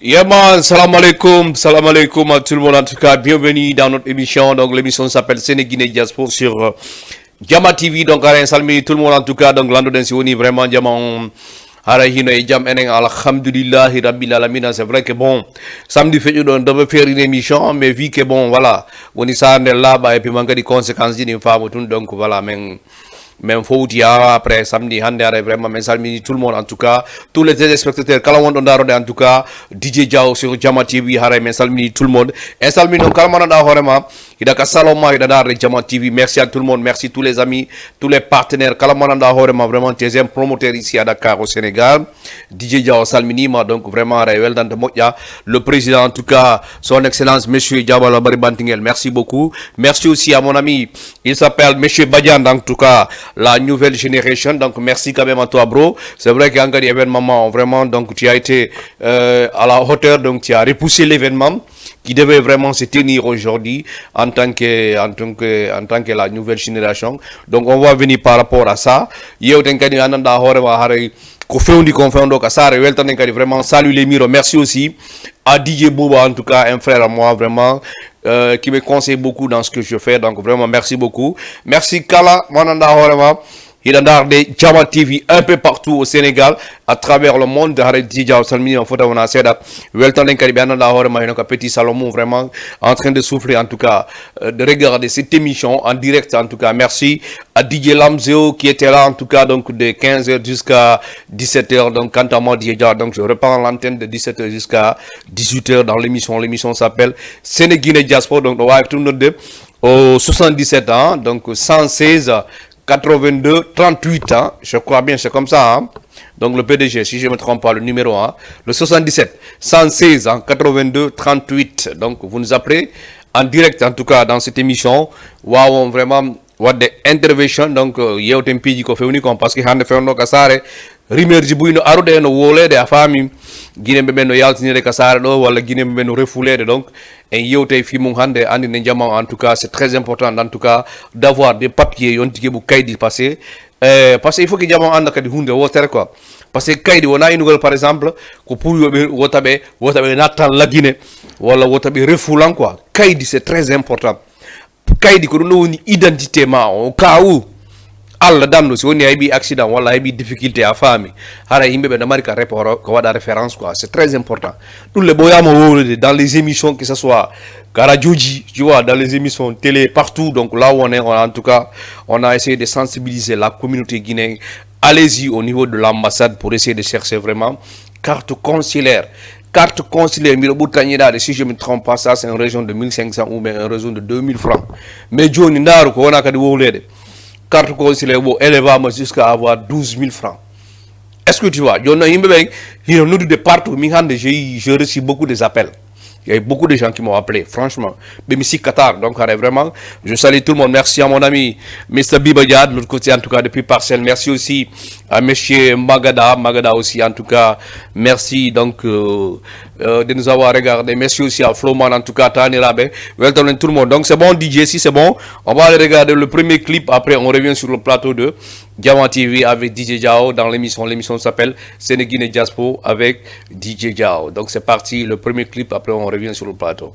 Yaman, salam alaikum à tout le monde en tout cas, bienvenue dans notre émission, donc l'émission s'appelle Sénéguinée Diaspora sur Jama TV, donc Alain Salmi, tout le monde en tout cas, donc l'ando d'Ensioni, vraiment Jama Harahino et Jam Eneng, alhamdulillahi rabbil alamin, c'est vrai que bon, samedi fait on devait faire une émission, mais vu que bon, voilà, on est ça là-bas et puis manque des conséquences d'une femme, donc voilà, même Foutia après samedi hande vraiment mais salmini tout le monde en tout cas tous les téléspectateurs kala won darode en tout cas DJ Diaw sur Jama TV hare mais salmini tout le monde et salmini on kala manada horema ida ka saloma ida dar Jama TV merci à tout le monde merci tous les amis tous les partenaires kala manada horema vraiment deuxième promoteur ici à Dakar au Sénégal DJ Diaw salmini ma donc vraiment rewel dans de moya le président en tout cas son excellence monsieur Diabala Bari Bantingel merci beaucoup merci aussi à mon ami il s'appelle monsieur Badian en tout cas la nouvelle génération, donc merci quand même à toi bro, c'est vrai qu'en cas d'événement vraiment donc tu as été à la hauteur, donc tu as repoussé l'événement qui devait vraiment se tenir aujourd'hui en tant que la nouvelle génération, donc on va venir par rapport à ça. Vraiment salut les miro, merci aussi à DJ Boba en tout cas un frère à moi vraiment qui me conseille beaucoup dans ce que je fais, donc vraiment merci beaucoup, merci Kala Mananda Horema il a de Jama TV un peu partout au Sénégal, à travers le monde. Petit Salomon vraiment en train de souffler en tout cas, de regarder cette émission en direct en tout cas. Merci à DJ Lamzeo qui était là en tout cas donc de 15h jusqu'à 17h. Donc quant à moi déjà donc je reprends l'antenne de 17h jusqu'à 18h dans l'émission. L'émission s'appelle Sénéguinée Diaspora. Donc on va tout notre au 77 ans donc 116 82 38 ans, je crois bien, c'est comme ça. Hein? Donc le PDG, si je ne me trompe pas, le numéro 1, le 77 116 ans 82 38. Donc vous nous appelez en direct en tout cas dans cette émission. Waouh, vraiment, what the intervention. Donc il y a un peu de conflit parce que Hande fait un casare. Rimer jibuino arude no wolede a fami guine be no yaltinire kasare do wala guine be no refoulede donc en yewte fi mum hande andi ne jama en tout cas c'est très important en tout cas d'avoir des papiers yon tike bu kaydi passé parce que il faut que jama anda kadi hunde wotere quoi parce que kaydi wona inugol par exemple ko pour wotabe natal la guine wala wotabe refoulan quoi kaydi c'est très important kaydi ko do woni identité ma au cas où Allah danno si on a accident wala ay difficulté à famille hara yimbe be damari ka report ko wada référence quoi c'est très important tout le boyama wolude dans les émissions que ce soit Karadjoji tu vois dans les émissions télé partout donc là où on est en tout cas on a essayé de sensibiliser la communauté guinéenne. Allez-y au niveau de l'ambassade pour essayer de chercher vraiment carte consulaire, si je ne me trompe pas, ça c'est une région de 1500 ou bien une région de 2000 francs mais Johnny Ndaru ko wana kadi wolede carte consulaire élevable jusqu'à avoir 12 000 francs. Est-ce que tu vois? Il y a de partout. J'ai reçu beaucoup des appels. Il y a eu beaucoup de gens qui m'ont appelé, franchement. Même ici, Qatar, donc vraiment, je salue tout le monde. Merci à mon ami Mr. Bibadiad, de l'autre côté, en tout cas, depuis Parcelles. Merci aussi à monsieur Magada aussi, en tout cas. Merci donc de nous avoir regardé. Merci aussi à Floman, en tout cas, Tani Rabé. Welcome tout le monde. Donc c'est bon, DJ, si c'est bon, on va aller regarder le premier clip. Après, on revient sur le plateau de Jama TV avec DJ Diaw dans l'émission. L'émission s'appelle Sénéguinée Diaspora avec DJ Diaw. Donc c'est parti, le premier clip. Après, on revient sur le plateau.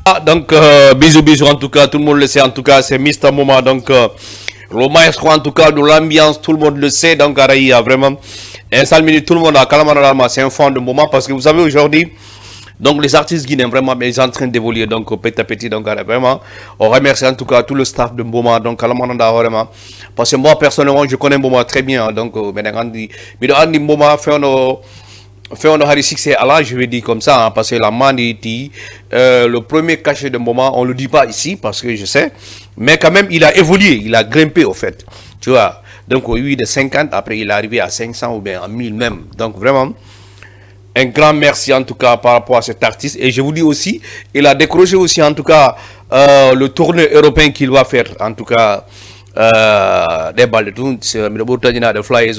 Ah, donc bisous en tout cas, tout le monde le sait en tout cas, c'est Mr. Moma. Donc le maestro en tout cas de l'ambiance, tout le monde le sait. Donc il y a vraiment un sale minute, tout le monde a Kalamanarama, c'est un fan de Moma parce que vous savez aujourd'hui. Donc les artistes guinéens vraiment ils sont en train d'évoluer donc petit à petit donc vraiment on remercie en tout cas tout le staff de Mboma donc Kalamananda vraiment parce que moi personnellement je connais Mboma très bien donc Mboma fait un Harry succès à là je vais dire comme ça hein, parce que la Maniti le premier cachet de Mboma on le dit pas ici parce que je sais mais quand même il a évolué il a grimpé au fait tu vois donc au 8 de 50 après il est arrivé à 500 ou bien à 1000 même donc vraiment un grand merci en tout cas par rapport à cet artiste et je vous dis aussi il a décroché aussi en tout cas le tournoi européen qu'il va faire en tout cas des balles de tout de flyers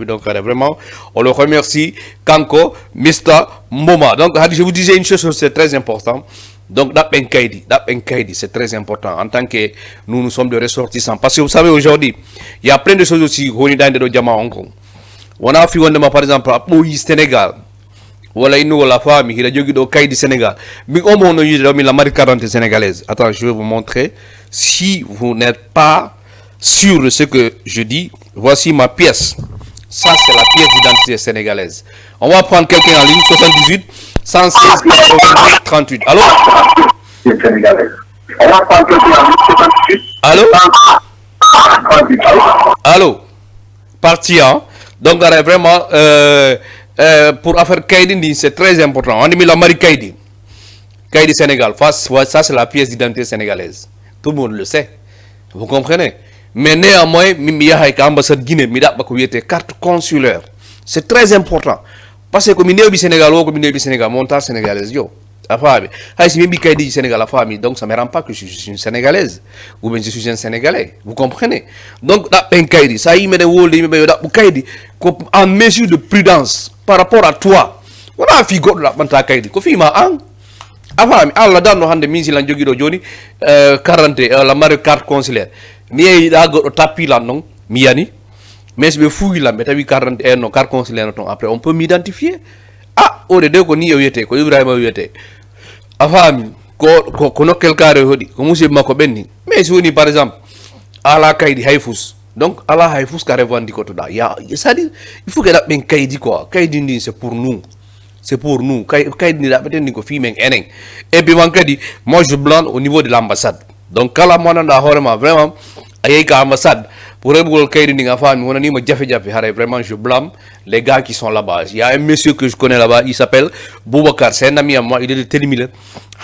donc vraiment on le remercie Kanko Mr. Moma donc je vous disais une chose c'est très important donc Dapenkaidi c'est très important en tant que nous sommes de ressortissants parce que vous savez aujourd'hui il y a plein de choses aussi on a fait par exemple au Sénégal Voilà, il nous la famille, il a dit au Caïdi Sénégal. Mais au moins, il a mis la marque 40 sénégalaise. Attends, je vais vous montrer. Si vous n'êtes pas sûr de ce que je dis, voici ma pièce. Ça, c'est la pièce d'identité sénégalaise. On va prendre quelqu'un en ligne, 78 116 82 38. Allô? Allô? Allô? Parti, hein? Donc, vraiment, pour affaire Kaidi, c'est très important. On a mis la Marie Kaidi. Kaidi Sénégal. Ça, c'est la pièce d'identité sénégalaise. Tout le monde le sait. Vous comprenez? Mais néanmoins, il y a une ambassade Guinée, il y a une carte consulaire. C'est très important. Parce que comme il y a au Sénégal, comme il y a au Sénégal, montage sénégalaise, yo. Si même Kaidi Sénégal, la famille, donc ça ne me rend pas que je suis une Sénégalaise. Ou bien je suis un Sénégalais. Vous comprenez? Donc, Kaidi, ça y est, en mesure de prudence par rapport à toi. On a un figo de la Manta Kaidi. Kofi ma ang. Avant, Allah donne nos handes minsi la jogi do joni 40 la mari carte consulaire. Ni da go tapi la non miyani. Mais je fouille la metabi 41 no carte consulaire non après on peut m'identifier. Ah, o de ko ni yete ko Ibrahima yete. Afami ko no quel carré hodi ko monsieur mako benni. Mais si woni par exemple ala Kaidi Haifous. Donc ala Haifous ka revendique to da. Ya ça dit il faut que la ben Kaidi quoi. Kaidi ndi c'est pour nous. C'est pour nous. Kaidi la peut-être ni ko fi men enen. Et puis moi je blâme au niveau de l'ambassade. Donc kala mona da horema vraiment ayé ka ambassade pour rebul Kaidi ni nga fami wona ni ma jafé vraiment je blâme les gars qui sont là-bas. Il y a un monsieur que je connais là-bas, il s'appelle Boubacar, c'est un ami à moi, il est de Télémile.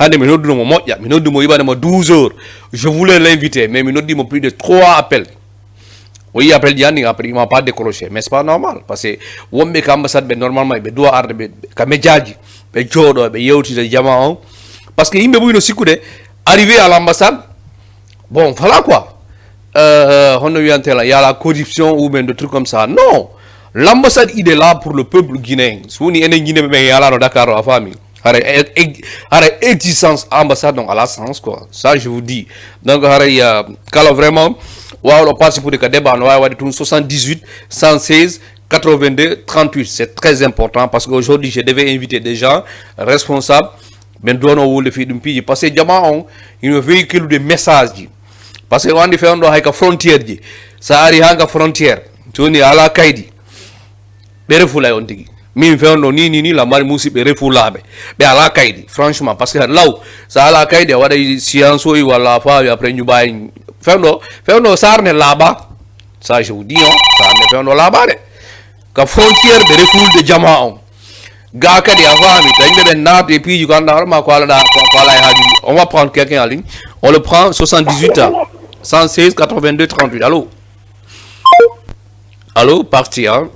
Il m'a 12 heures. Je voulais l'inviter, mais il m'a dit plus de 3 appels. Oui, il appelle Yannick, après il m'a pas décroché. Mais c'est pas normal, parce que on met l'ambassade, normalement, il doit avoir des médias, des journaux, des yachts, des diamants. Parce qu'il m'a dit aussi que arriver à l'ambassade, bon, voilà quoi. Il y a la corruption ou bien des trucs comme ça. Non! L'ambassade, il est là pour le peuple guinéen. Si vous êtes guinéen, il y a là Dakar, la famille. Existence ambassade, donc à la sens, quoi. Ça, je vous dis. Donc, il y a vraiment, on passe pour des débats, on va 78, 116, 82, 38. C'est très important parce qu'aujourd'hui, je devais inviter des gens responsables. Mais nous le fait d'un pays. Parce que Diamant, il véhicule des messages. Parce que on a fait une frontière. Ça arrive à la frontière. Tu vois, à la Kaidi. Berefula on dit mi feondo ni la mari musi berefula be ala Kaidi franchement parce que là ça ala Kaidi wada science ou wala fa après ñu bay feondo sarne là-bas ça je vous dis sarne feondo là-bas de ka frontière de refoul de jama on ga ka di avami tay be nat et puis you kan ma ko ala on va prendre quelqu'un en ligne on le prend 78 ans 116 82 38 allô parti hein.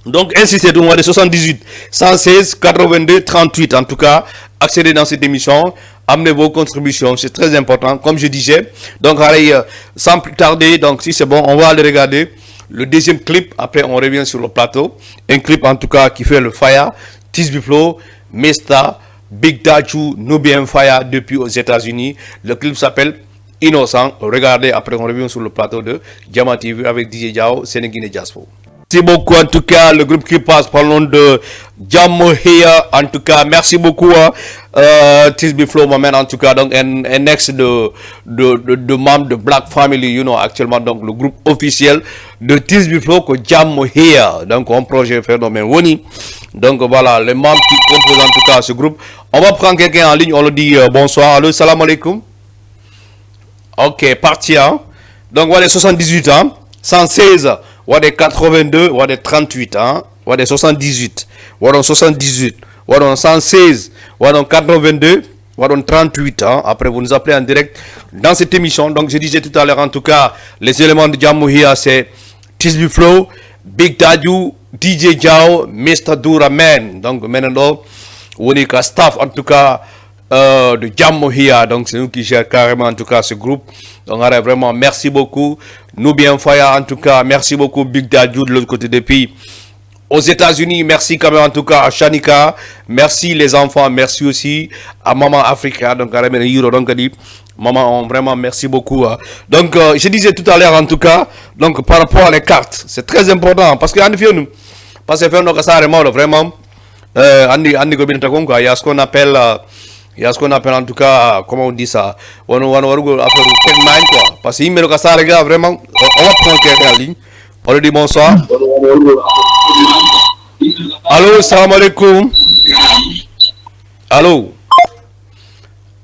Donc, insistez au mois de 78, 116, 82, 38. En tout cas, accédez dans cette émission, amenez vos contributions, c'est très important, comme je disais. Donc, allez, sans plus tarder, donc si c'est bon, on va aller regarder le deuxième clip. Après, on revient sur le plateau. Un clip, en tout cas, qui fait le fire. Tisby Flow, Mesta, Big Daju, Nubian Fire depuis aux États-Unis. Le clip s'appelle Innocent. Regardez, après, on revient sur le plateau de Diamant TV avec DJ Diao, Sénéguine Jaspo. Merci beaucoup en tout cas le groupe qui passe parlons de Jammo Here en tout cas merci beaucoup Tisby Flow moment en tout cas donc un ex de membre de Black Family you know actuellement donc le groupe officiel de Tisby Flow que Jammo Here donc un projet phénomène Woni donc voilà les membres qui composent en tout cas ce groupe on va prendre quelqu'un en ligne on le dit bonsoir allô salam alaikum ok parti hein donc voilà 78 ans 116 ou des 82, ou des 38 ans, ou des 78, ou des 78, ou des 116, ou des 82, ou des 38 ans. Après, vous nous appelez en direct dans cette émission. Donc, je disais tout à l'heure, en tout cas, les éléments de Jammo Here, c'est Tisby Flow, Big Dadju, DJ Diao, Mr. Duraman. Donc, maintenant, on est qu'à staff, en tout cas, de Jammo Here. Donc, c'est nous qui gérons carrément, en tout cas, ce groupe. Donc, vraiment, merci beaucoup. Nous bien Fire, en tout cas, merci beaucoup Big Dadju de l'autre côté des pays. Aux États-Unis, merci quand même en tout cas à Shanika, merci les enfants, merci aussi à Maman Africa, donc à Maman, vraiment merci beaucoup. Donc, je disais tout à l'heure en tout cas, donc par rapport à les cartes, c'est très important parce que en effet, nous, parce que ça vraiment Andi ko binta kon quoi, il y a ce qu'on appelle en tout cas, comment on dit ça, on va faire tech mind quoi. Parce que il me ça les gars, vraiment, on va prendre quelqu'un en ligne. On lui dit bonsoir. Allô, salam alaikum. Allô.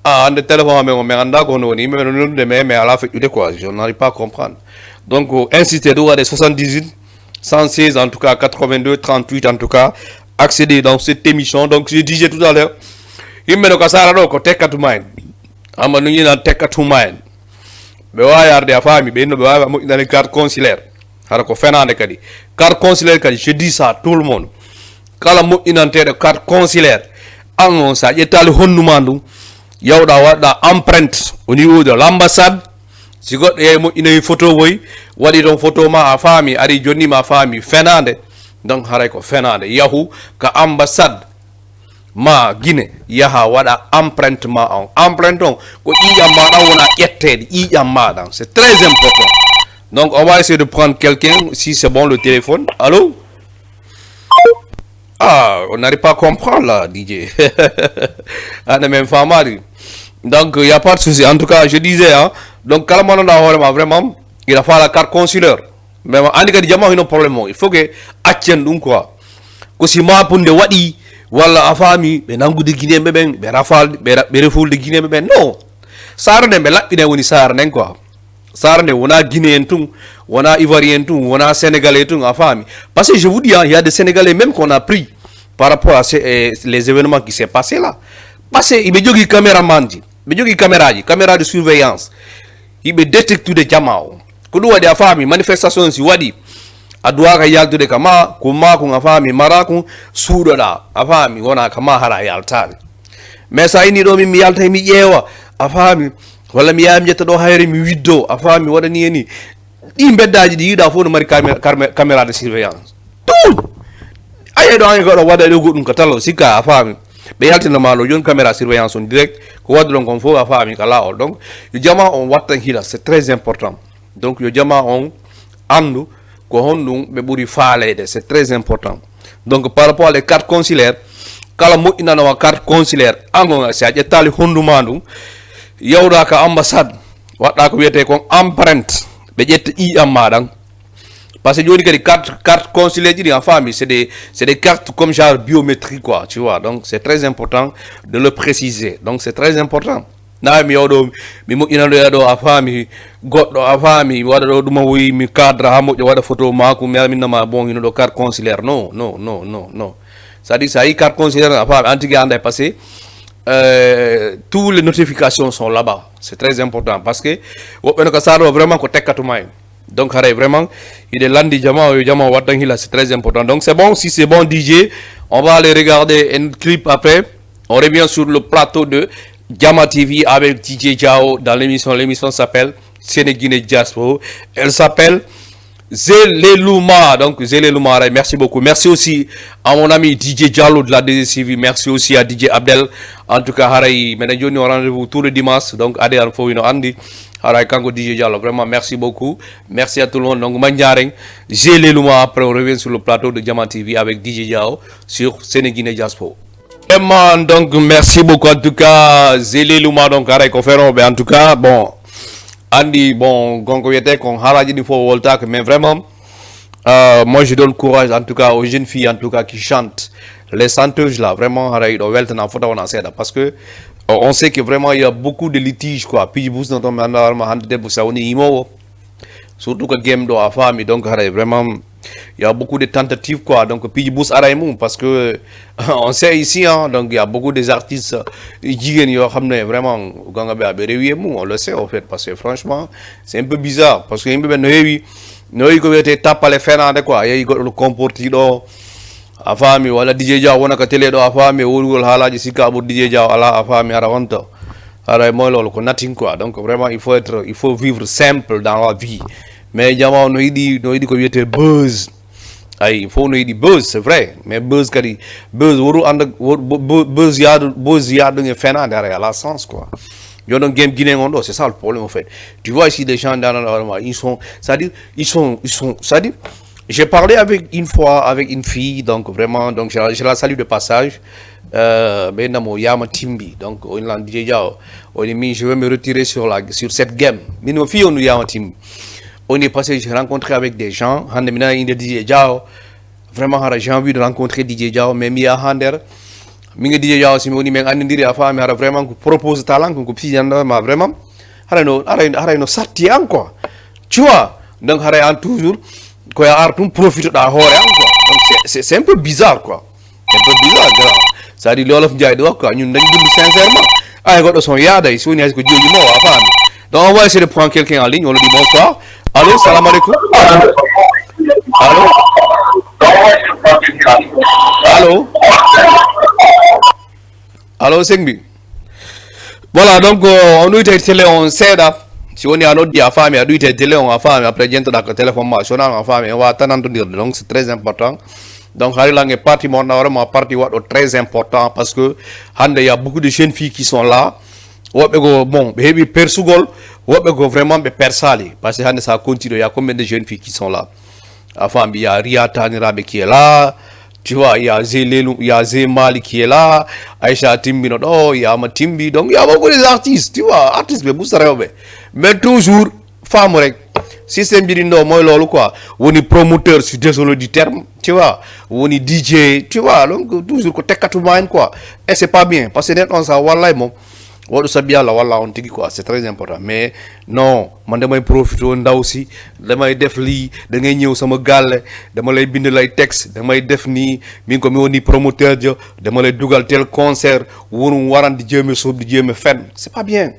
Ah, on est téléphone, mais on a qu'on mais à la fin, quoi, je n'arrive pas à comprendre. Donc, insistez à des 78, 116, en tout cas, 82, 38, en tout cas, accéder dans cette émission. Donc, je disais tout à l'heure, il me dit ça, alors, take to mind. Ama nous y take to mind. Mais ouais, y des familles, mais nous avons dans les cartes consulaires. Alors, qu'on fait un kadi. Carte consulaire, je dis ça à tout le monde. Quand la mot de carte consulaire, en ça, il y a le honnumandu. Il y a da empreinte au niveau de l'ambassade. Si vous avez une photo, vous avez une photo ma famille, ari Johnny ma famille, Fernande. Donc, harako Fernande. Yahoo, ka ambassade ma Guinée, yaha wada empreinte ma on. Empreinte on, ko iyamada wona yetted, iyamada. C'est très important. Donc, on va essayer de prendre quelqu'un, si c'est bon le téléphone. Allô? Ah, on n'arrive pas à comprendre là, DJ. On est même famille. Donc, il n'y a pas de souci. En tout cas, je disais, hein, donc, quand on a vraiment, il a fallu la carte consulaire. Mais on a un problème. Il faut que Atien donc quoi. Que si moi pour de wadi, voilà, afami, ben nangu de Guinée, ben rafal, ben refoul de Guinée, ben non. Ça ne me l'a pas ça ne quoi. Ça ne on a Guinéen tout, on a Ivoirien tout, on a Sénégalais tout, afami. Parce que je vous dis, il y a des Sénégalais même qu'on a pris par rapport à les événements qui s'est passé là. Parce qu'il y a des caméramans, il y a des caméras de surveillance. Il me détecte des jamao. Quand on a des familles, manifestations, si wadi, a doit y aller de kama, kuma kun afami, marakun, souda, afami, wana kama hara yalta. Mais ça, il n'y a pas de yalta mi yewa, afami, wala mi yam jetta do hayri mi widdo, afami, wada ni ni. Imbedaji di ida fo no mari caméra de surveillance. Tout. Aye do ay ko wada do gudum katalo sika afami. Be yaltina malo yon caméra surveillance en direct ko wadu don kon fo afami kala o. Donc, le diamant on watan hila, c'est très important. Donc, le diamant on andu c'est très important. Donc par rapport à les cartes consulaires, quand la moitié n'a carte consulaire, c'est à dire que hondumandu, yauda ka ambassade, wata ko yete kon empreinte, be jet I amadang. Parce que je dis que les cartes consulaires en famille, c'est des cartes comme genre biométriques quoi, tu vois. Donc c'est très important de le préciser. Donc c'est très important. Na mi yodo mi mo ina do afami goddo afami wada do duma wi mi cadre ha mo wada photo mako mi amina ma bon ino do carte consulaire non ça dit ça y carte consulaire afami antiga ande passé toutes les notifications sont là-bas. C'est très important parce que wopeno ça vraiment ko tekkatu may. Donc vraiment il est landi jama wadangi là, c'est très important. Donc c'est bon, si c'est bon DJ, on va aller regarder un clip après. On revient sur le plateau de Jama TV avec DJ Jao dans l'émission. L'émission s'appelle Sénéguinée Diaspora. Elle s'appelle Zéléluma. Donc Zéléluma, merci beaucoup. Merci aussi à mon ami DJ Diallo de la DCV. Merci aussi à DJ Abdel. En tout cas, Haray, maintenant nous rendez-vous tous les dimanches. Donc Ade Alfo Andi. Haray Kango DJ Diallo. Vraiment merci beaucoup. Merci à tout le monde. Donc Manjareng, Zéléluma. Après on revient sur le plateau de Jama TV avec DJ Jao sur Sénéguinée Diaspora. Donc merci beaucoup en tout cas Zélé Luma donc arrêt conférence en tout cas bon Andy bon gongo yete kon halaji di fo volta mais vraiment moi je donne courage en tout cas aux jeunes filles en tout cas qui chantent les chanteuses là vraiment arrêt do welta na fota wona seda parce que on sait que vraiment il y a beaucoup de litiges quoi puis bus dans ton ma hande de ça on imo surtout que game do a famille donc arrêt vraiment il y a beaucoup de tentatives quoi donc puis bus araimou parce que on sait ici hein donc il y a beaucoup des artistes jigen yo xamné vraiment ganga be réwiemu on le sait en fait parce que franchement c'est un peu bizarre parce que yimbe ben noyi ko wete tapale fenande quoi yeyi goddo comporti do afami wala DJ Dia wona ka télé do afami wulgol halaji sika bu DJ Dia ala afami ara wonto ara moy lolu ko nothing quoi donc vraiment il faut vivre simple dans la vie. Mais Jama no idi ko wiete buzz ay fo no idi buzz c'est vrai mais buzz kadi buzz woru and buzz yadu nge fena derrière la sens quoi yo don game guinéen on do c'est ça le problème en fait tu vois ici des gens dans ils sont c'est-à-dire ils sont c'est-à-dire J'ai parlé avec une fois avec une fille, donc vraiment, donc je la salue de passage. Ben namo yama timbi, donc on l'a dit déjà, on est mis, je vais me retirer sur cette game. Mais nos filles on nous yama timbi. On est passé, j'ai rencontré avec des gens, Handemina inde DJ Jao. Vraiment, j'ai envie de rencontrer DJ Jao, mais Mia Hander, Minga DJ Jao, si on y met un indiri à femme, vraiment propose talent, qu'on puisse y en mais vraiment, no sati quoi. Tu vois, donc toujours. Quoi Artum profite de hore quoi donc c'est un peu bizarre quoi un peu bizarre grand ça dit lolof njaay do quoi ñun dañ dund sincèrement ay godo son yaada yi soni ko joji mo wa fami donc on va essayer de prendre quelqu'un en ligne on lui dit bonsoir allô salam alaikum allô allô allô Sengbi voilà donc on nous était télé on sait là si on est à notre dia femme, il y a télé, on a femme, après j'ai un téléphone national, on a femme, on va attendre dire donc c'est très important. Donc Harry Lang est parti, mon vraiment parti très important parce que il y a beaucoup de jeunes filles qui sont là. Bon, baby persugol, vraiment persali parce que ça continue. Il y a combien de jeunes filles qui sont là? La femme, il y a Ria Tanirabe qui est là. Tu vois, il y a Zélélou, il y a Zémali qui est là, Aïcha Timbi, il y a Matimbi, donc il y a beaucoup d'artistes, tu vois, artistes, mais toujours, femme, système birindo, moi, lolo, quoi, on est promoteur, je suis désolé du terme, tu vois, on est DJ, tu vois, donc toujours, quoi, et c'est pas bien, parce que on s'en va mon. On dit quoi, c'est très important. Mais non, man damay profiter ndaw si damay def li da ngay ñew sama gal dama lay bind lay texte damay def ni mi ko mi woni promoteur jo dama lay dugal tel concert wonu waran di jëme sob di jëme fen c'est pas bien.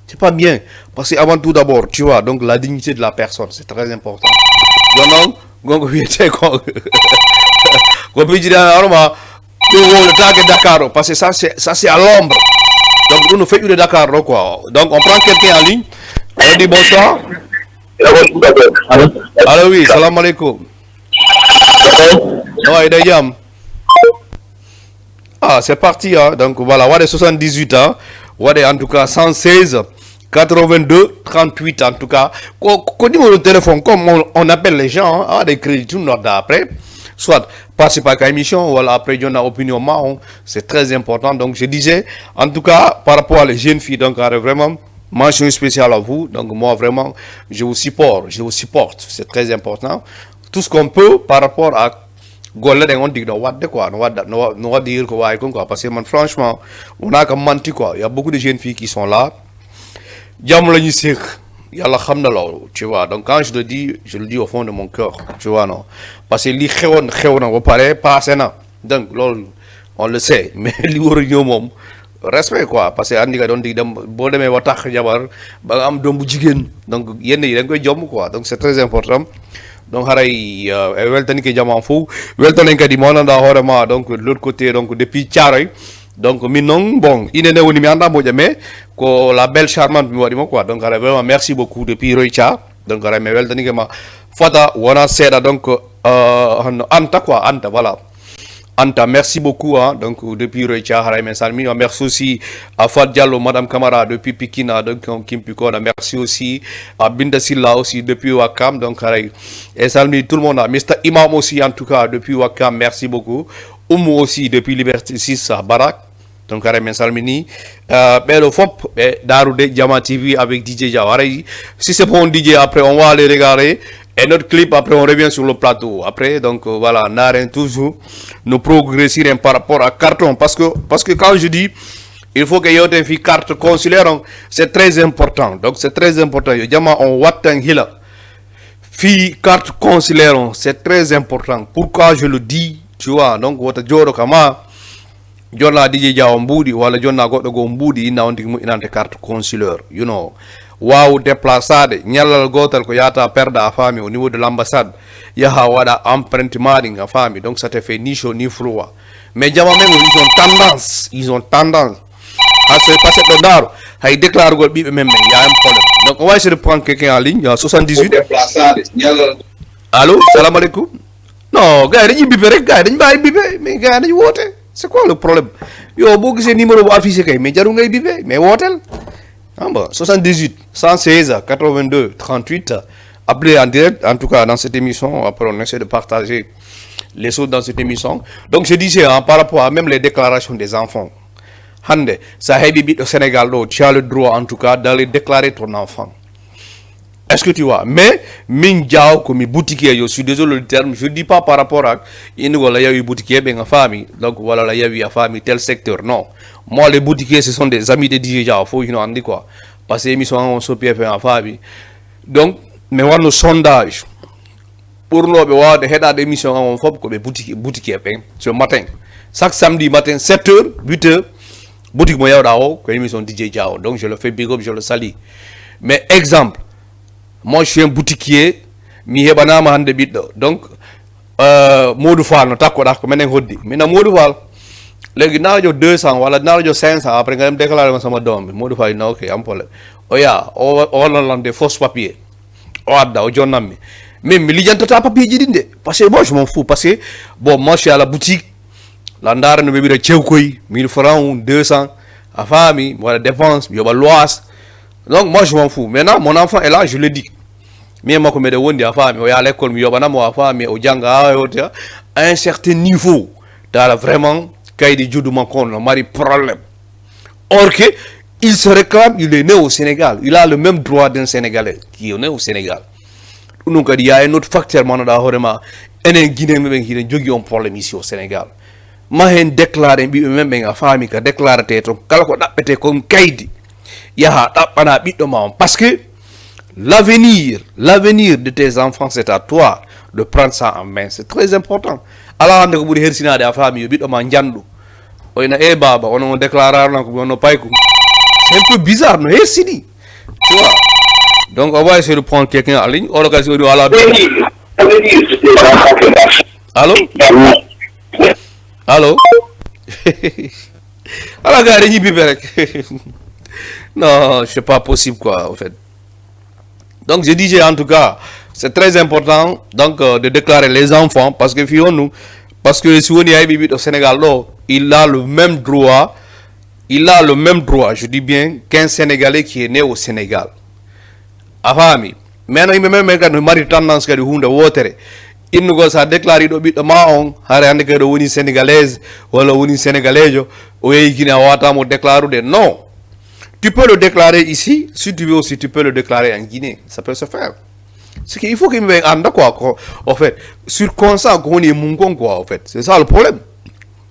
C'est pas bien parce que avant tout d'abord, tu vois, donc la dignité de la personne, c'est très important. Donc gongo wiete ko ko bi dire arma le tag Dakar parce que ça c'est à l'ombre. Donc, nous faisons de Dakar, quoi. Donc, on prend quelqu'un en ligne. On dit bonsoir. Allô, oui, salam alaikum. Ah, c'est parti, hein. Donc, voilà, on a 78 ans. On a en tout cas 116, 82, 38, en tout cas. Quand numéro de téléphone, comme on appelle les gens, hein, des crédits, tout notre après. Soit participer à l'émission, voilà, après on a opinion marron, c'est très important. Donc je disais, en tout cas, par rapport à les jeunes filles, donc vraiment, mention spéciale à vous. Donc moi vraiment, je vous supporte, c'est très important. Tout ce qu'on peut par rapport à Golden, on dit quoi, on va dire quoi, parce que man, franchement, on a comme menti quoi. Il y a beaucoup de jeunes filles qui sont là. Yalla xamna lolu tu vois donc quand je le dis au fond de mon cœur tu vois non parce que li xewna ba paré passé na donc lolu on le sait mais li woro ñew mom respect quoi parce que andi ga don di dem bo démé wa tax jabar ba am dom bu jigen donc yenn yi da ngoy jom quoi donc c'est très important donc haray weltani ke jama fu weltani kadi mo nanda horema donc de l'autre côté donc depuis Thiaroye donc minon bon il est né mi anda mo jame ko la belle charmante mi wadi mo quoi donc vraiment merci beaucoup depuis Roycha donc me weltani ke ma fata wona seda donc anta quoi anta voilà anta merci beaucoup hein, donc depuis Roycha me salmi merci aussi à Fat Diallo madame Camara depuis Pikina donc Kim Pikona merci aussi à Binda Silla aussi depuis Wakam donc et salmi tout le monde Mr Imam aussi en tout cas depuis Wakam merci beaucoup Oumou aussi depuis Liberté 6 à Barak donc men salmini le FOP Darude Diama TV avec DJ Jawari si c'est bon DJ après on va aller regarder et notre clip après on revient sur le plateau après donc voilà Naren toujours nous progresser par rapport à carton parce que quand je dis il faut que y ait une carte consulaire c'est très important donc c'est très important Diama on watang hila fi carte consulaire c'est très important pourquoi je le dis tu vois donc wata joro kama jonna DJ Jaw mbudi wala jonna goddo go mbudi ina on tigi inante carte consulaire you know waaw déplaçade nyalal gotal ko yata perda a fami au niveau de l'ambassade yaha wada empreinte mading a fami donc ça te fait ni chaud ni froid mais jama men ils ont tendance à se passer de dar hay déclare gol bibe même il y a un problème donc on va essayer de prendre quelqu'un en ligne 78 déplaçade nyalal allô salam alaikum non gars dañuy bipé rek gars dañ bay bipé mais gars dañ woté c'est quoi le problème yo bo gisé numéro bu affiché kay mais jaru ngay bipé mais wotel amba 78 116 82 38 appeler en direct, en tout cas dans cette émission. Après, on essaie de partager les choses dans cette émission. Donc, je disais, hein, par rapport à même les déclarations des enfants, Hande, ça au Sénégal, tu as le droit, en tout cas, d'aller déclarer ton enfant. Est-ce que tu vois? Mais, Minjao, comme boutiquier, je suis désolé le terme, je ne dis pas par rapport à une boutiquier, ben, famille, donc voilà, il y a eu famille, tel secteur, non. Moi, les boutiquiers, ce sont des amis de DJ Jao, faut que nous quoi. Parce que l'émission, on se fait en famille. Donc, mais on a nos sondages. Pour nous, on a des émissions, on fait comme boutiquier, ce matin. Chaque samedi matin, 7h, 8h, boutique moyen d'ao, comme émission DJ Jao. Donc, je le fais big up, je le salue. Mais, exemple, moi, je suis un boutiquier, donc, Modou Fall, no takko dak menen hoddi mina Modou Fall legi najo 200 wala najo 500 après nga dem déclarer sama dom bi Modou Fall na ok am problème o ya o lan des fausses papiers o adda o jonnam mi mi lijantata papier ji dinde parce que moi je m'en fous parce que bon moi je suis à la boutique la ndara no bebira cewkoy 1000 francs 200 a fami wala dépense yoba loas donc moi je m'en fous maintenant mon enfant est là je le dis mais moi comme de wondi a fami o ya l'école mi yoba na mo a fami o janga à un certain niveau dans vraiment quand il dit man kon mari problème or que il se réclame, il est né au Sénégal, il a le même droit d'un Sénégalais qui est né au Sénégal. Donc il y a un autre facteur manada horema enen Guinée qui jogi un problème ici au Sénégal. Ma hen déclaré bi même nga fami ka déclarer teto kala ko dabbete comme kaydi ya dabbana biddo ma parce que l'avenir de tes enfants c'est à toi de prendre ça en main, c'est très important. Ala hande ko buri hersinade a fami biddo ma jandu oyna e baba on déclarer na ko no payko. C'est un peu bizarre, non? Et Sidi. Tu vois? Donc, on va essayer de prendre quelqu'un en ligne. On va essayer de aller Allô? Allô? Alors, gars, non, c'est pas possible, quoi, en fait. Donc, je disais, en tout cas, c'est très important donc, de déclarer les enfants parce que, si on y a au Sénégal, là, il a le même droit. Il a le même droit, je dis bien, qu'un Sénégalais qui est né au Sénégal. Afami. Maintenant, il me met quand nous mari tendance que nous water. Il nous a déclaré de bit de maon, harande que de sénégalaise, ou le sénégalais, ou qui n'a pas déclaré de non. Tu peux le déclarer ici, si tu veux aussi, tu peux le déclarer en Guinée. Ça peut se faire. C'est qu'il faut qu'il me vienne quoi, en fait. Sur consent qu'on est mon quoi, en fait. C'est ça le problème.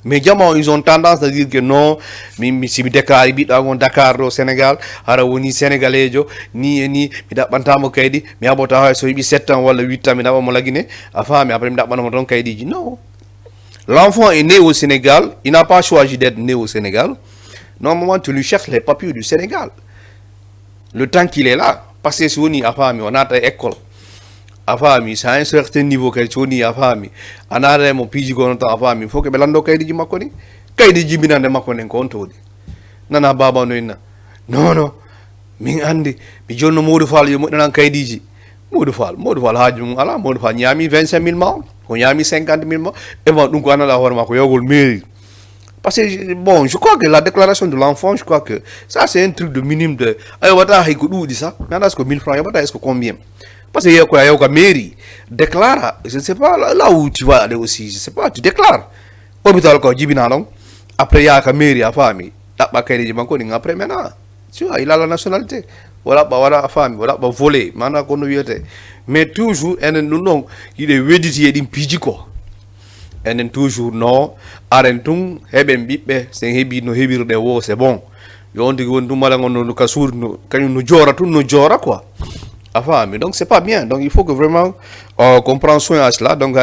Mais ils ont tendance à dire que non, mais si je déclare Dakar au Sénégal, ni Sénégalais, ni bantamo kaydi, mais abota so 7 ans ou 8 ans, mais d'abord la Guinée, mais après m'dabano kaydi. Non. L'enfant est né au Sénégal, il n'a pas choisi d'être né au Sénégal. Normalement, tu lui cherches les papiers du Sénégal. Le temps qu'il est là, parce que si on a une école. Afami c'est un certain niveau que choni afami anare mo piji gono ta afami faut que belando kaydi ji makoni kaydi ji binande makoni ko ontodi nana baba no inna non min andi mi jonno Modou Fall yo modanan kaydi ji Modou Fall haaju ala Modou Fall nyami 25000 ma ko nyami 50000 ma e mo dum ko anala horma ko yogol mairie parce que bon je crois que la déclaration de l'enfant je crois que ça c'est un truc de minimum de ay wata hay ko dudi ça nana est-ce que 1000 francs yabata est-ce que combien. Parce que il y a mairie déclare, je ne sais pas là où tu vas aller aussi, je ne sais pas, tu déclares. Après il y a la mairie à famille, après maintenant, tu vois, il a la nationalité. Voilà, voilà, famille, voilà, voler, mais toujours, il est rédité d'un piji quoi. Et toujours non, arentung, heben bibe, c'est hebi no hebir de wo, c'est bon. Yon dit qu'on nous malangon no kasur no, quand nous jora tout nous jora quoi. Enfin, mais donc c'est pas bien. Donc il faut que vraiment qu'on prenne soin à cela. Donc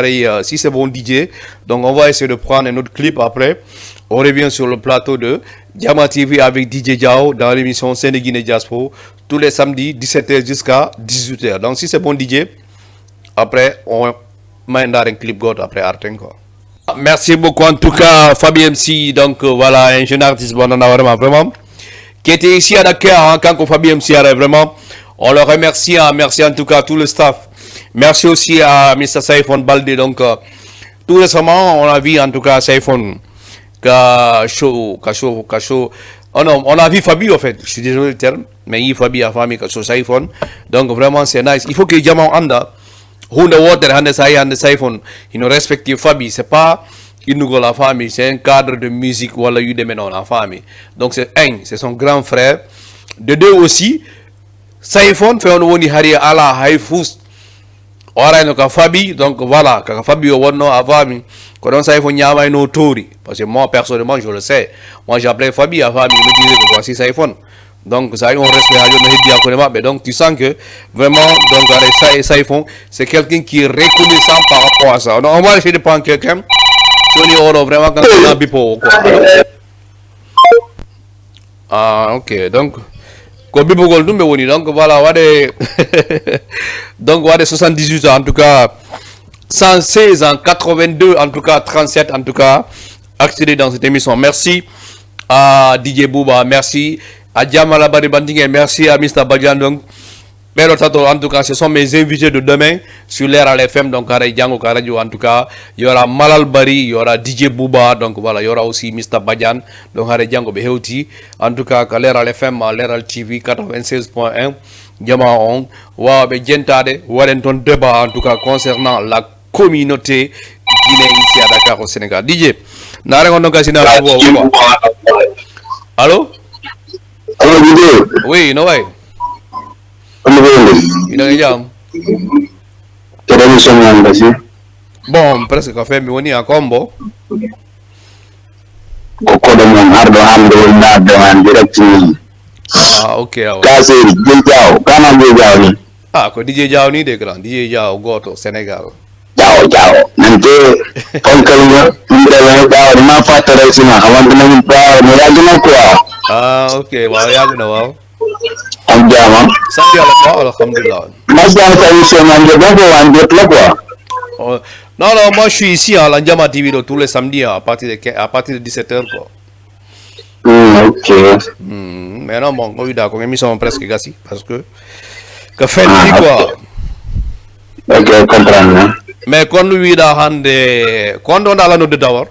si c'est bon DJ, donc on va essayer de prendre un autre clip après. On revient sur le plateau de Diamant TV avec DJ Jao dans l'émission Sénéguinée Diaspora tous les samedis 17h jusqu'à 18h. Donc si c'est bon DJ, après on met un clip God après Arten quoi. Merci beaucoup en tout cas Fabien MC. Donc voilà un jeune artiste bon on a vraiment qui était ici à Dakar hein, quand Fabien MC arrive vraiment. On le remercie, merci en tout cas à tout le staff. Merci aussi à Mr. Saifon Balde. Donc, tout récemment, on a vu en tout cas Saifon, Oh non, on a vu Fabi en fait, je suis désolé le terme, mais il Fabi a famille sur sa iPhone. Donc vraiment c'est nice. Il faut que Diamant anda, Honda Water, Hande sa iPhone, il nous respecte Fabi, c'est pas une nouvelle la famille, c'est un cadre de musique voilà eu des maintenant la famille. Donc c'est un, c'est son grand frère. De deux aussi, sa iPhone fait on woni hari ala hay fous. Ora no ka Fabi, donc voilà, ka Fabi o wonno a famille. Quand on sait qu'il y a une autorité, parce que moi personnellement je le sais, moi j'appelais Fabi à famille, il me disait que voici cet iPhone. Donc ça on respecte à mais donc tu sens que vraiment donc avec ça iPhone, c'est quelqu'un qui est reconnaissant par rapport à ça. Donc on va essayer de prendre quelqu'un qui est vraiment quand on a bipo quoi. Ah ok donc ko bipo gol dumbe woni donc voilà wade donc wade 78 ans en tout cas. 116 en 82, en tout cas 37, en tout cas, accédé dans cette émission. Merci à DJ Bouba, merci à Diamala Baribanding, merci à Mr. Badjan. Donc, en tout cas, ce sont mes invités de demain sur l'air à l'FM. Donc, en tout cas, il y aura Malal Bari, il y aura DJ Bouba. Donc, voilà, il y aura aussi Mr. Badjan. Donc, en tout cas, à l'air à l'FM, à l'air à TV 96.1. Diamant on, wa be jentade walenton débat en tout cas concernant la communauté guinéenne ici à Dakar au Sénégal. DJ, nare on donc asina Allô? Allô DJ. Oui, no way. Bon, presque café mi woni a combo. Koko de mon ardo hande na de direct. Ah, ok. Kasi Diao, kana Diao ni. Ah, ko DJ Diao ni de grand, DJ Diao goto Sénégal. Diao. Nanti konkalnya ndele Diao ma fatara sina hawan na Diao mo yagina quoi. Ah, ok, wa yagina wa. Am jama. Santi alhamdulillah. Mas dans sa émission manje bon wan de quoi. Oh, non, moi je suis ici à l'Andiama TV tous les samedis à partir de 17h quoi. Ok. Mais non, bon, oui, d'accord, émission presque gassi parce que fait quoi. Ok, comprendre. Mais quand nous quand on a la note de d'abord.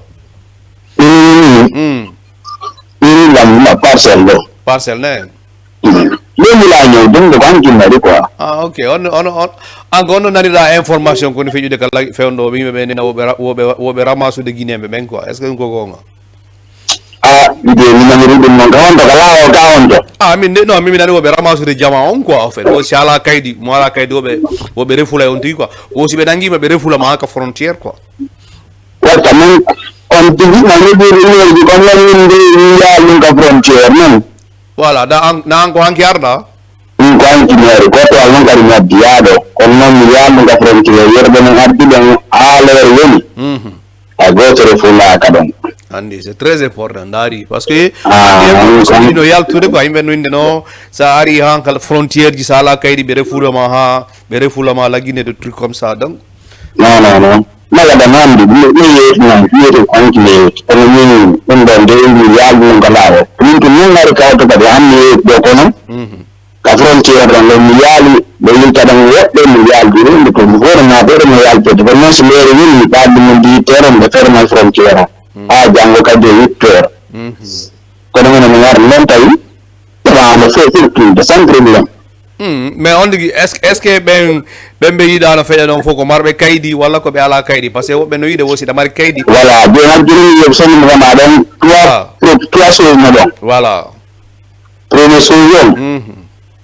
La parcelle, quoi. Ah, ok. On a la information qu'on fait de la fait on doit ramasser de Guinée, mais quoi. Est-ce que nous avons non, mais on va ramasser des diamants quoi en fait. Aussi à la Kaidi, moi la Kaidi on va refouler on dit quoi. Aussi bedangi me refouler ma frontière quoi. Ouais, quand même on dit na frontière non. Voilà, na anko ankiarda. Inquanti neri ko to alon kari na diado on non ya frontière yerbe na ardi dan ala woni. Agoto refula kadon. Andi, c'est très important dari parce que il y a tout de quoi no ça ari han kala frontière di sala kaydi be refula ma la Guinée de trucs comme ça donc non mala da nandi ni anki ne on don de ya lu ngalawo ni to ni ngari ka to ba hanni do kono ka frontière dan le miyali be ni kadam wobbe miyali ni to gouvernement be miyali to ba no se mere ni ba di terrain de fermer frontière. Ah, jangan kaje itu. Kalau mana mengar lentai, terlalu sesuatu besar problem. Mais on dit est-ce que ben be dans la fait donc faut que marbe kaidi wala ko be ala kaidi parce que ben no yide aussi da mar kaidi. Voilà, bien entendu yo son ramadan trois choses na donc. Voilà. Première chose.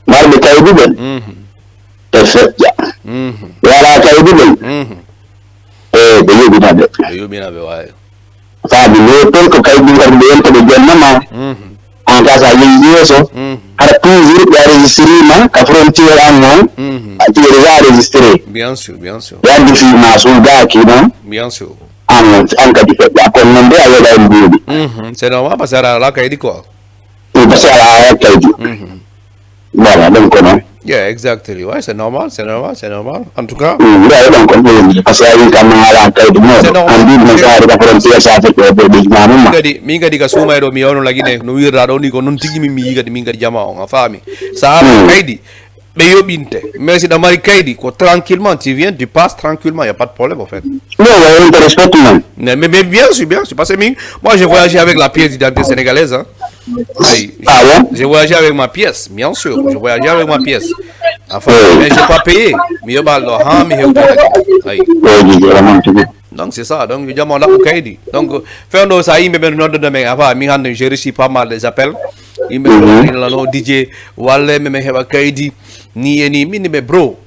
Marbe kaidi ben. Perfect ya. Wala kaidi ben. De yo bina be waay. Sabi lo pen ko kay bi ngar ben ko de jennama en cas à yeso ara toujours ya registrer ma ka frontière an non tu déjà registré bien sûr ya di fi ma so ga ki non bien sûr an ka di ya ko non de ayo da ndi c'est normal parce que la kay di quoi parce que la kay di voilà donc non. Yeah, exactly. Ouais, c'est normal. En tout cas. Minga di kasuma edo mi ono lagine no wirra do ni ko non tigi mi yiga di minga di jama on afami. Ça kaidi. Mais yo binte. Mais si dans mari kaidi ko tranquillement tu viens, tu passes tranquillement, il y a pas de problème en fait. Non, mais bien sûr parce que moi j'ai voyagé avec la pièce d'identité sénégalaise hein. Aïe. Ah bon? J'ai voyagé avec ma pièce, bien sûr. Je voyageais avec ma pièce. Enfin, mais je n'ai pas payé. Mais je Aïe. Donc c'est ça. Donc, je dis donc, faire ça, il me met notre domaine. Enfin, j'ai reçu pas mal des appels. Il me dit DJ, Wale, me met Kaidi, ni, bro.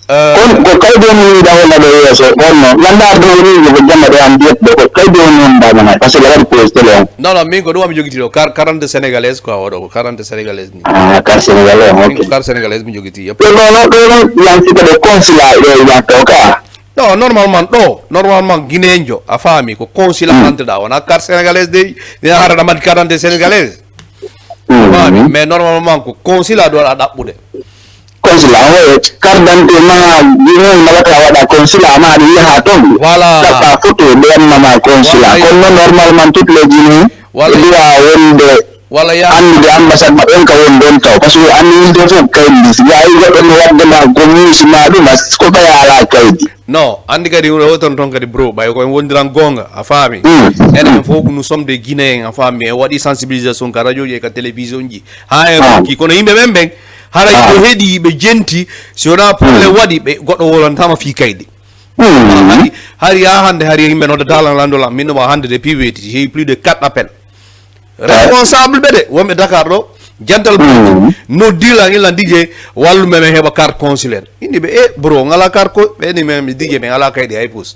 Ko kaydo ni da wala do yeso onno landa do ni ko jamma do am biet do ko kaydo non da mana parce que la poste le non min ko do am jogiti do 40 sénégalaises quoi wado 40 sénégalaises ni car sénégalais ok 40 sénégalaises mi jogiti yep non yan ci de consulat do ya to ka non normalement guinéen jo a fami ko consulat entre da wana 4 sénégalaises de ni hara da mat 40 sénégalaises mais normalement ko consulat do da dabbude consulat o cardante ma dino malaka wada consulat ma di ha to voilà ta photo ben ma consulat comme normalement toutes les guinées voilà dia wonde wala ya andi de ambassade ma ben ka won don taw parce que andi de so kaydi si ay goddo no wadde ma gomi ma dum ko kaya ala kaydi non andi kadi woton ton kadi bro bay ko wondiran gonga a fami enen fo nous sommes des guinéens a fami e wadi sensibilisation ka radio e ka télévision ji ha e ki kono yimbe ben hara ko hedi be jenti si ona problème wadi be goddo wolantama fi kaydi hari ya hande hari yimbe no dalan landola minno hande de piveti j'ai plus de 4 appels responsable bede wombe Dakar do jantal no dila ila DJ wallu meme heba carte consulaire indi be bro ngala carte ko be ni meme DJ be ngala kaydi ay pous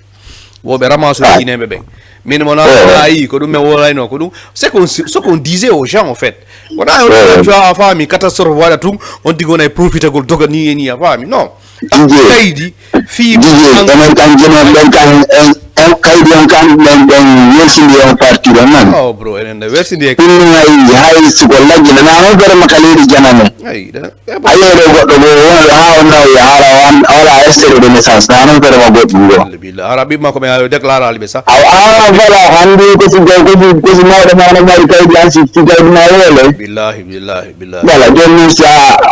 wo be ramasso guiné be min mona ay ko dum me wolay no ko dum c'est qu'on disait aux gens en fait on a tu as fami catastrophe wala tum on digo nay profitable doga ni fami non kaydi fi on kan jeno ben kan kaydi on kan ben yersindi on parti do man oh bro en the yersindi ko hay ci ko laggi na no gere makalidi janane ay da ayo do goddo bo ha no ya wan wala essere de naissance na no gere ma goddo billah arabi ma ko me déclarer albe sa voilà handi ko ci ko ci mawde ma mari kaydi an ci kaydi na wala billahi voilà joni sa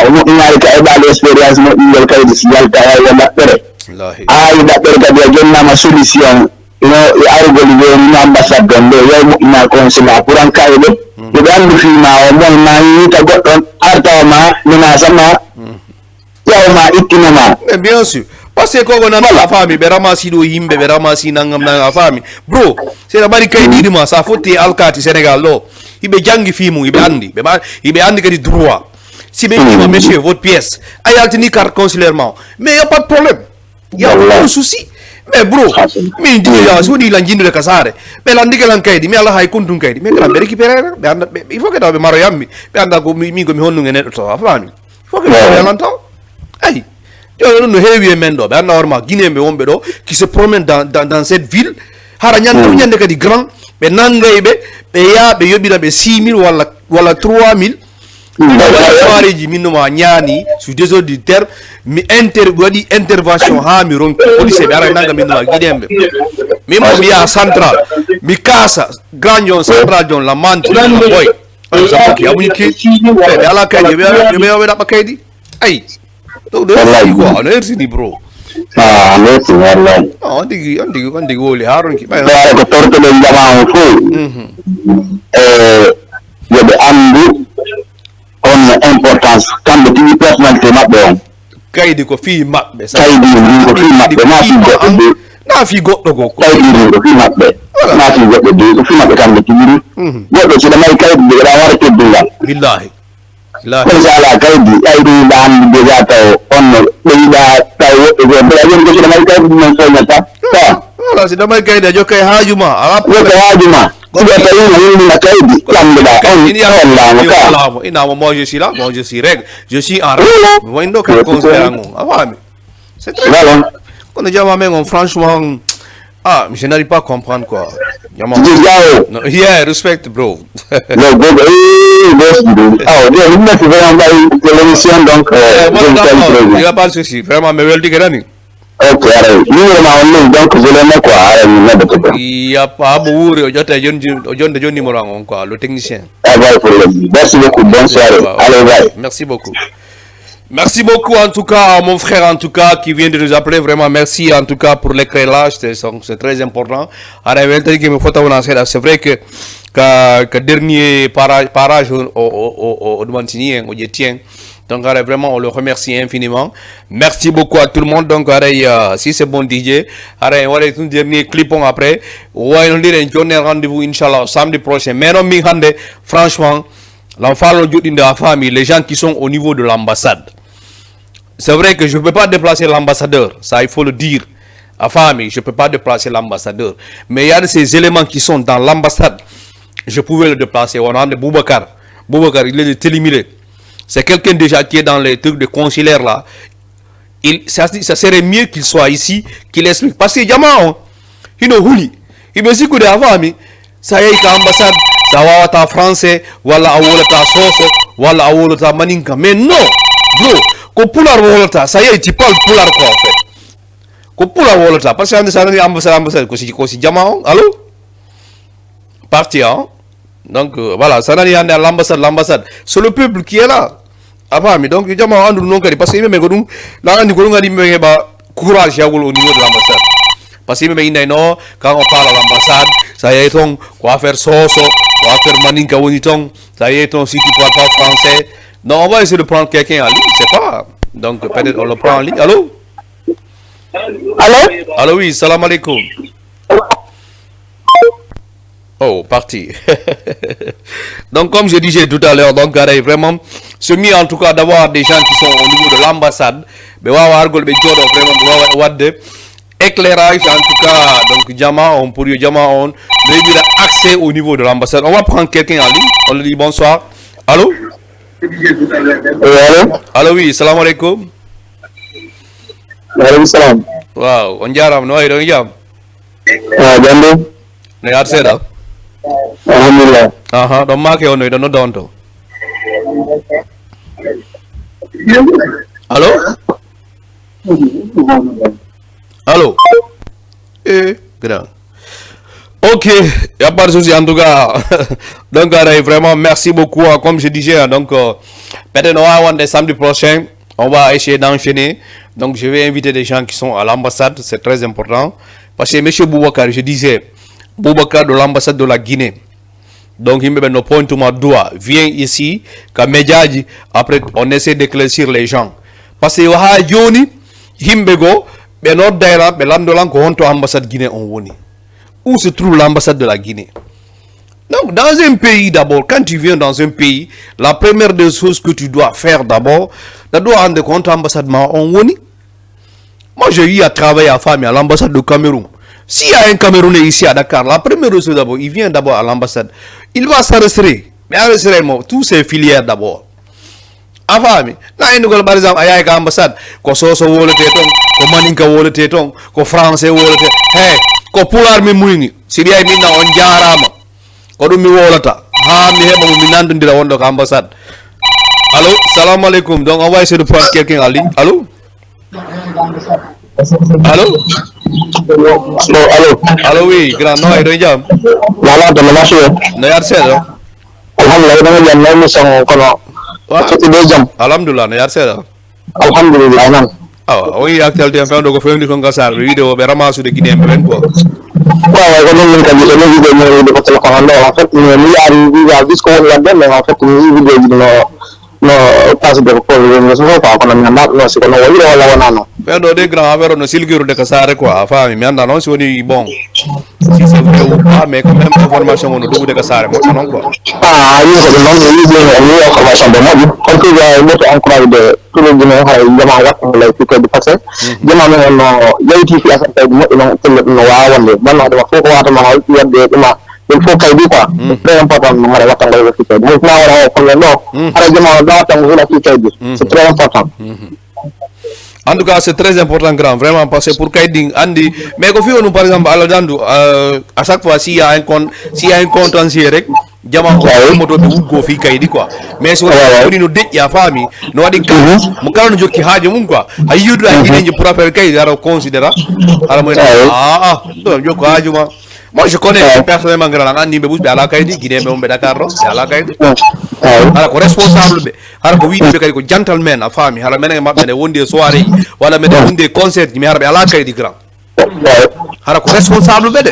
mo ngari ka e bal experience mo ngel kaydi ci yalta ay wala tere wallahi ay da tere ka jonna ma solution ino ay goli ni ambassade do yow mo ina consulat pour en kayde do andu fi ma o mon ma ni ta goddo arta ma mina sama yow ma itinama mais bien sûr parce que ko nan la fami be ramasi do yimbe be ramasi nangam na fami bro c'est la bari kaydi ma sa foti alkati Sénégal lo ibe jangi fi mu ibe andi kadi droit si be ni monsieur votre pièce ay altini carte consulairement mais y a pas de problème y a aucun souci mais bro mi di ya so di la jindu de kasare be la ndike lan kaydi mi ala hay kuntun kaydi mais gran be récupérer be anda il faut que daw be maro yammi be anda ko mi ko mi honnu ngene to fami il faut que be lan taw ay yo no heewi men do be anda normal guiné be wombe do qui se promène dans cette ville hara nyande kadi grand be nangay be ya be yobira be 6000 wala 3000 ji minno ma nyani su désolé du terme mi wadi intervention ha mi ron police be ara nanga minno ma gidembe mi mo biya central mi kasa grand John central John la manti la boy ça ki amu ki be ala kaydi be da kaydi ay do quoi on est ni bro merci wallahi andi woli haron ki bay ko torto be jama fu yobe andu on importance kambe tigi personnalité mabbe on kaydi ko fi mabbe kaydi ko fi mabbe na fi goddo go kaydi ko fi mabbe na fi goddo ko fi mabbe kambe tigi goddo ci damay kaydi be da wara teddungal billahi ko sala kaydi aydi dan de gata on be da taw be da yon ko ci damay kaydi non so nyata wala si damay kaydi jo kay hajuma ala ko hajuma ko be taw ni na kaydi kambe da on ina moi je suis là moi je suis règle je suis en règle wendo ka conseiller ngon afami c'est très bon quand déjà ma main franchement je n'arrive pas à comprendre quoi no, yeah respect bro no bro il faut vraiment l'émission donc il y a pas de souci vraiment me weldi kedani ok numéro ma on donc je le mets quoi il y a pas bourre ojonde jon numéro ngon quoi le technicien merci beaucoup bonne soirée allez bye merci beaucoup. Merci beaucoup en tout cas mon frère en tout cas qui vient de nous appeler vraiment merci en tout cas pour l'éclairage c'est très important. C'est vrai que que dernier parage au Mantini, au Yétien. Donc, vraiment, on le remercie infiniment. Merci beaucoup à tout le monde. Donc, si c'est bon, DJ, on va un dernier clip après. On va un rendez-vous, Inch'Allah, samedi prochain. Mais non, franchement, l'enfant de la famille, les gens qui sont au niveau de l'ambassade. C'est vrai que je ne peux pas déplacer l'ambassadeur, ça il faut le dire. À famille, je ne peux pas déplacer l'ambassadeur. Mais il y a de ces éléments qui sont dans l'ambassade. Je pouvais le déplacer. On a de Boubacar. Boubacar, il est éliminé. C'est quelqu'un déjà qui est dans les trucs de consulaire là. Ça serait mieux qu'il soit ici, qu'il explique. Parce que Yamao, il ne houli. Il me dit que la famille, ça y est, l'ambassade, ça va être français, voilà, ta sauce, voilà, ta maninka. Mais non, bro, ko pular wolata, ça y est, tu parles pular quoi en fait. Ko pular wolata, parce que l'ambassade, ko si Yamao, allô? Parti, hein? Donc voilà, ça n'a rien à l'ambassade. C'est le peuple qui est là. Avant, mais donc, parce que même courage au niveau de l'ambassade. Parce que même quand on parle à l'ambassade, ça y est, on va faire sauce, on va faire maninka woniton, ça y est, si tu parles pas français. Non, on va essayer de prendre quelqu'un en ligne, c'est pas. Donc peut-être on le prend en ligne. Allô? Allô? Allô, oui, salam alaikum. Oh, parti. Donc, comme je disais tout à l'heure, donc, vraiment, c'est mieux en tout cas d'avoir des gens qui sont au niveau de l'ambassade. Mais vraiment, éclairage en tout cas. Donc, on pourrait accès au niveau de l'ambassade. On va prendre quelqu'un en ligne. On lui dit bonsoir. Allô? Allô? Allô, oui, salam alaikum. Alaikum salam. Wow, on dirait, non, il y a. Jambo. Ne arseda. Alhamdulillah. Aha, don make on no don to. Allô? Allô? Grand. Ok, il n'y a pas de souci en tout cas. Donc, vraiment, merci beaucoup. Comme je disais, donc, peut-être on va avoir des samedis prochains. On va essayer d'enchaîner. Donc, je vais inviter des gens qui sont à l'ambassade. C'est très important. Parce que M. Boubacar, je disais, Boubacar de l'ambassade de la Guinée. Donc, il me met point de ma doigt. Viens ici, Kamedjaji. Après, on essaie d'éclaircir les gens. Parce que, Yoni, Himbego, Benor Daira, Belandolan, Kohonto, ambassade Guinée, on woni. Où se trouve l'ambassade de la Guinée? Donc, dans un pays d'abord, quand tu viens dans un pays, la première des choses que tu dois faire d'abord, tu dois rendre compte à l'ambassade on woni. Moi, j'ai eu à travailler à famille à l'ambassade du Cameroun. S'il y a un Camerounais ici à Dakar, la première chose d'abord, il vient d'abord à l'ambassade. Il va s'arrêter. Mais arrêter tous ces filières d'abord. Avant, par exemple, il y a une ambassade, ko soso wole teton, ko maninka wole teton, ko français wole teton. Hey, ko pular mi muyni. Si biya minna on jarama. Ko dum mi wolata. Ha mi heba mi nandundira wondo ko ambassade. Allô, salam alaikum. Donc on va essayer de prendre quelqu'un en ligne. Allô? Allô? Allô? Allô, oui, grand, non, il y a un Voilà, de la machine. Alhamdulillah, ne yarseda. Alhamdulillah, man. Ah, oui, actuellement, on doit faire une conversation, vidéo, mais ramasse de Guinée, mais quoi. Ouais, quand on a dit vidéo de votre commandant, en fait, il y a juste qu'on l'a donné, mais en fait, une vidéo no passe de ko no so pa ko na no si ko no wala wala wana no pero de grand avero no silgiru de kasare quoi fami mi anda non si woni bon si c'est vrai ou pas mais quand même information on do de kasare mo non quoi ni ko non ni information de mo ko ko ya mo to encourage de tout le monde ha jama wat lay ci ko di passé jama no yayti fi asante mo no wa wonde ban no ko ko wata ma yadde ma il faut kay di quoi c'est très important mo ngara watanga ko fi mo na wala ko no ara jama da watanga ko fi kay di c'est très important en tout cas c'est très important grand vraiment parce que pour Kaiding Andy mais ko fi on par exemple ala dandu à chaque fois s'il y a un contentieux rek jama ko moto be wuggo fi Kaidi quoi mais so woni no de ya fami no wadi ka mo kala no jokki haaje mum quoi ay yudu ay gine pour affaire Kaidi ara considéra ala mo do jokko haajuma. Moi je connais personnellement grand Andy be busbe ala Kaidi Guinée be Dakar ro ala Kaidi ala ko responsable be ala ko wiide be kadi ko gentleman a fami ala menen mabbe ne wonde soirée wala meden wonde concert mi harbe ala Kaidi grand hara ko responsable be de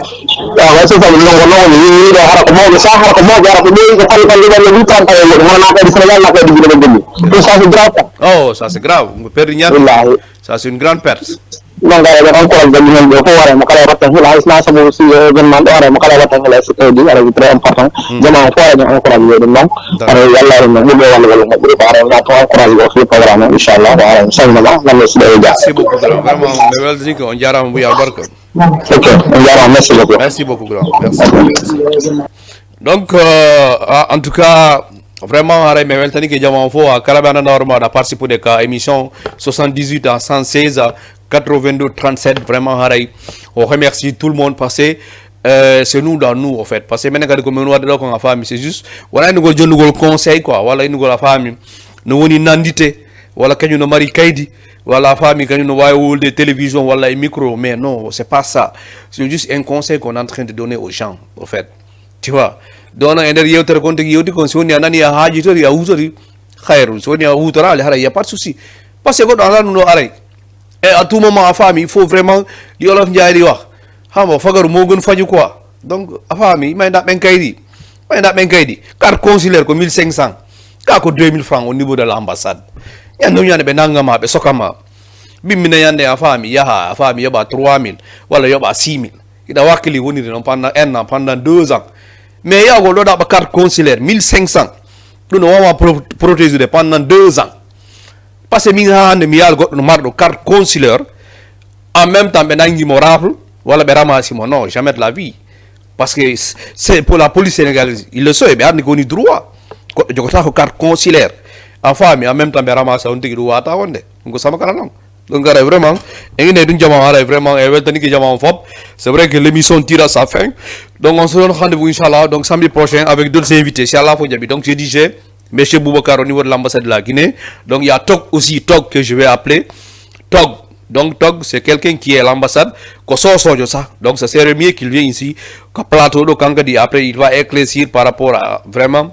waaw so sabu non non ni do hara ko mo sa hara ko mo hara ko be ko fal fal le ni tan tay mo na ko di Sénégal na ko di gëna gëni tout ça c'est grave oh ça c'est grave nga perdre ñaar wallahi ça c'est une grande perte non ga da ko ko ñu ñu ko wara mo kala ratta hila isna sabu si événement do wara mo kala ratta hila c'est dit ala très important jama ko ñu encourage yo dum non ara yalla ñu ñu wala wala mo ko ara na ko encourage yo fi programme inshallah wa sayna ma na ci day ja merci beaucoup grand vraiment me weldi ko on jaram bu ya barka ok on jaram merci beaucoup grand merci donc en tout cas vraiment haray me weltani ke jama fo a kala bana normal da participer de ka émission 78 à 116 82 37 vraiment haray on remercie tout le monde parce que c'est nous dans nous en fait parce que maintenant comme on doit ko famille c'est juste wala ni go jondu go conseil quoi wala ni go la famille no woni nandité wala kañu no mari kaydi wala famille kañu no way wolde télévision wala micro mais non c'est pas ça c'est juste un conseil qu'on est en train de donner aux gens en fait tu vois donc ender yewtere kon tigi yewti kon soni anani a haaji tori a hutori khairu soni a hutora ale hara y a pas de souci parce que godo ala no aray et à tout moment a famille il faut vraiment li olof njaay di wax xam fagaru mo gën faju quoi donc a famille may nda ben kaydi carte consulaire ko 1500 ka ko 2000 francs au niveau de l'ambassade yando nyane be nangama be sokama bimmina yande a famille yaha a famille yoba 3000 wala yoba 6000 ida wakili woni non pendant 2 ans mais il y a une carte consulaire 1500 nous avons protégé pendant 2 ans parce que nous avons une carte consulaire en même temps nous avons morable voilà non jamais de la vie parce que c'est pour la police sénégalaise il le sait mais il y a droit de une carte consulaire en famille en même temps nous avons droit donc ça va donc vraiment vraiment c'est vrai que l'émission tire à sa fin donc on se donne rendez-vous inchallah donc samedi prochain avec d'autres invités inchallah donc je disais monsieur Boubacar au niveau de l'ambassade de la Guinée donc il y a Tog aussi Tog que je vais appeler Tog donc Tog c'est quelqu'un qui est à l'ambassade donc ça serait mieux qu'il vienne ici qu'à plateau donc après il va éclaircir par rapport à vraiment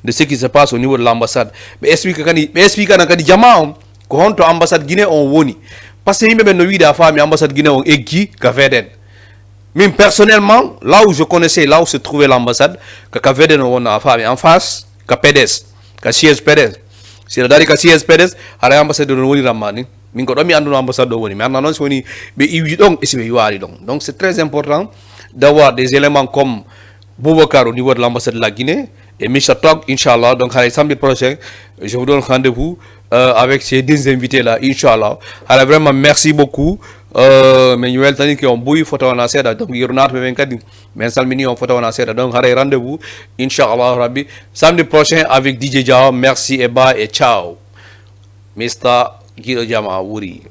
de ce qui se passe au niveau de l'ambassade mais explique ko honto ambassade Guinée on woni parce que yimbe ben no wiida fami ambassade Guinée on eggi Cap-Vert même personnellement là où je connaissais là où se trouvait l'ambassade que Cap-Vert on a fami en face ka PDS ka siège PDS c'est dari ka siège PDS ara ambassade no woni ramani min ko do mi andu ambassade do woni mais non so woni be iwi donc et be wari donc c'est très important d'avoir des éléments comme Boubacar au niveau de l'ambassade de la Guinée et Michel Tog inchallah donc samedi prochain je vous donne rendez-vous avec ces deux invités là inchallah alors vraiment merci beaucoup mais ñu weltani ki on buy photo na seda donc yurnat be kadi men salmini on photo na seda donc rendez-vous inchallah rabbi samedi prochain avec DJ Diao merci et bye et ciao Mr. Guido Jama Wuri